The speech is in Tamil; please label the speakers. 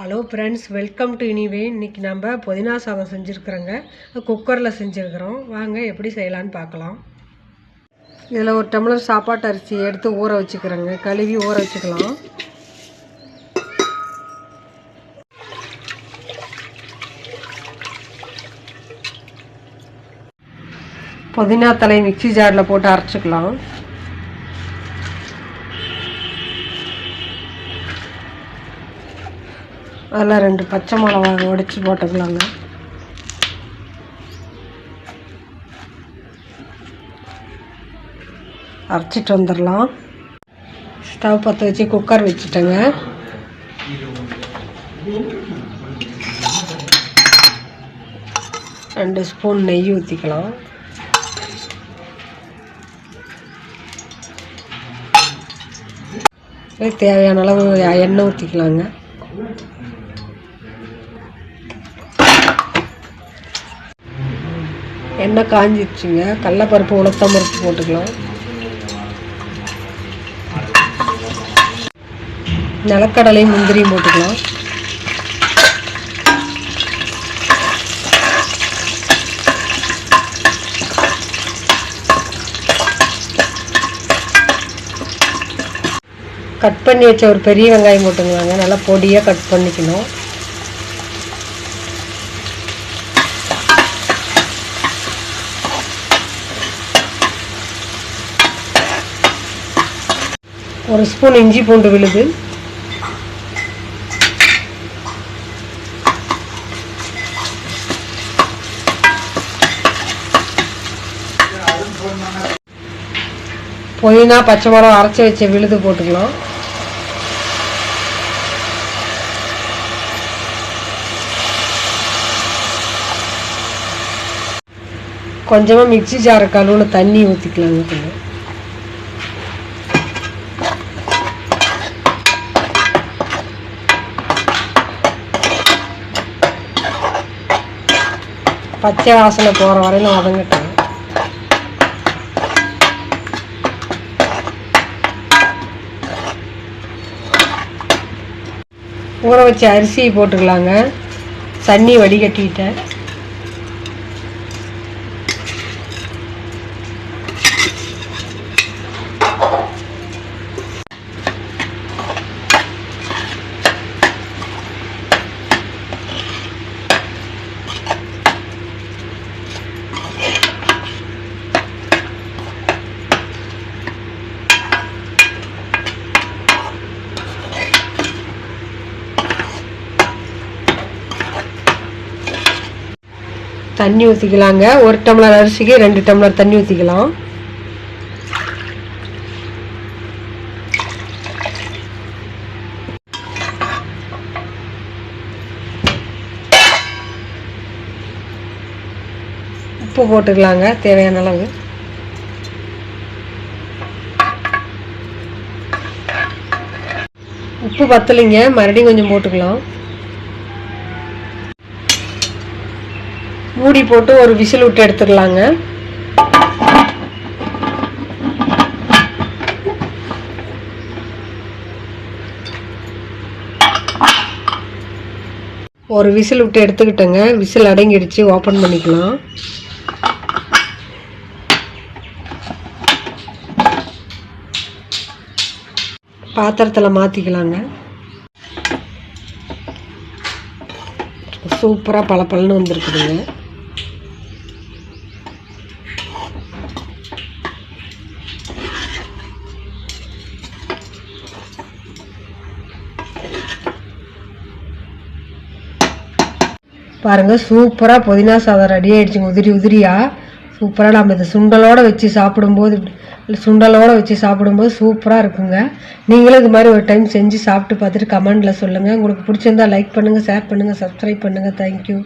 Speaker 1: Hello friends, welcome to இனிவே. இன்றைக்கி நம்ம புதினா சாதம் செஞ்சுருக்குறோங்க. குக்கரில் செஞ்சுருக்குறோம். வாங்க எப்படி செய்யலான்னு பார்க்கலாம். இதில் ஒரு டம்ளர் சாப்பாட்டு அரிசி எடுத்து ஊற வச்சுக்கிறேங்க. கழுவி ஊற வச்சுக்கலாம். புதினா தலை மிக்சி ஜாரில் போட்டு அரைச்சிக்கலாம். அதில் 2 பச்சை மிளகா உடைச்சி போட்டுக்கலாங்க. அரைச்சிட்டு வந்துடலாம். ஸ்டவ் பற்ற வச்சு குக்கர் வச்சுட்டேங்க. ரெண்டு ஸ்பூன் நெய் ஊற்றிக்கலாம். தேவையான அளவு எண்ணெய் ஊற்றிக்கலாங்க. எண்ணெய் காஞ்சிடுச்சுங்க. கடலைப்பருப்பு, உளுத்தம் பருப்பு போட்டுக்கலாம். நிலக்கடலையும் முந்திரியும் போட்டுக்கலாம். கட் பண்ணி வச்ச ஒரு பெரிய வெங்காயம் போட்டுக்கலாங்க. நல்லா பொடியாக கட் பண்ணிக்கணும். ஒரு ஸ்பூன் இஞ்சி பூண்டு விழுது, புதினா, பச்சை மிளகா அரைச்சி வச்ச விழுது போட்டுக்கலாம். கொஞ்சமாக மிக்சி ஜார கழுவுன தண்ணி ஊற்றிக்கலாங்க. கொஞ்சம் பச்சை வாசனை போகிற வரையிலும் வதங்கட்டும். ஊற வச்ச அரிசியை போட்டுக்கலாங்க. தண்ணி வடிகட்டிட்டேன். தண்ணி ஊற்றிக்கலாங்க. 1 டம்ளர் அரிசிக்கு 2 டம்ளர் தண்ணி ஊற்றிக்கலாம். உப்பு போட்டுக்கலாங்க தேவையான அளவு. உப்பு பத்தலைங்க, மறுபடியும் கொஞ்சம் போட்டுக்கலாம். மூடி போட்டு ஒரு விசில் விட்டு எடுத்துக்கலாங்க. ஒரு விசில் விட்டு எடுத்துக்கிட்டேங்க. விசில் அடங்கிடுச்சு. ஓப்பன் பண்ணிக்கலாம். பாத்திரத்தில் மாற்றிக்கலாங்க. சூப்பராக பளபளன்னு வந்திருக்குதுங்க. பாருங்கள், சூப்பராக புதினா சாதம் ரெடி ஆகிடுச்சுங்க. உதிரி உதிரியாக சூப்பராக நம்ம இந்த சுண்டலோடு வச்சு சாப்பிடும்போது சூப்பராக இருக்குங்க. நீங்களும் இது மாதிரி ஒரு டைம் செஞ்சு சாப்பிட்டு பார்த்துட்டு கமெண்டில் சொல்லுங்கள். உங்களுக்கு பிடிச்சிருந்தா லைக் பண்ணுங்கள், ஷேர் பண்ணுங்கள், சப்ஸ்கிரைப் பண்ணுங்கள். தேங்க்யூ.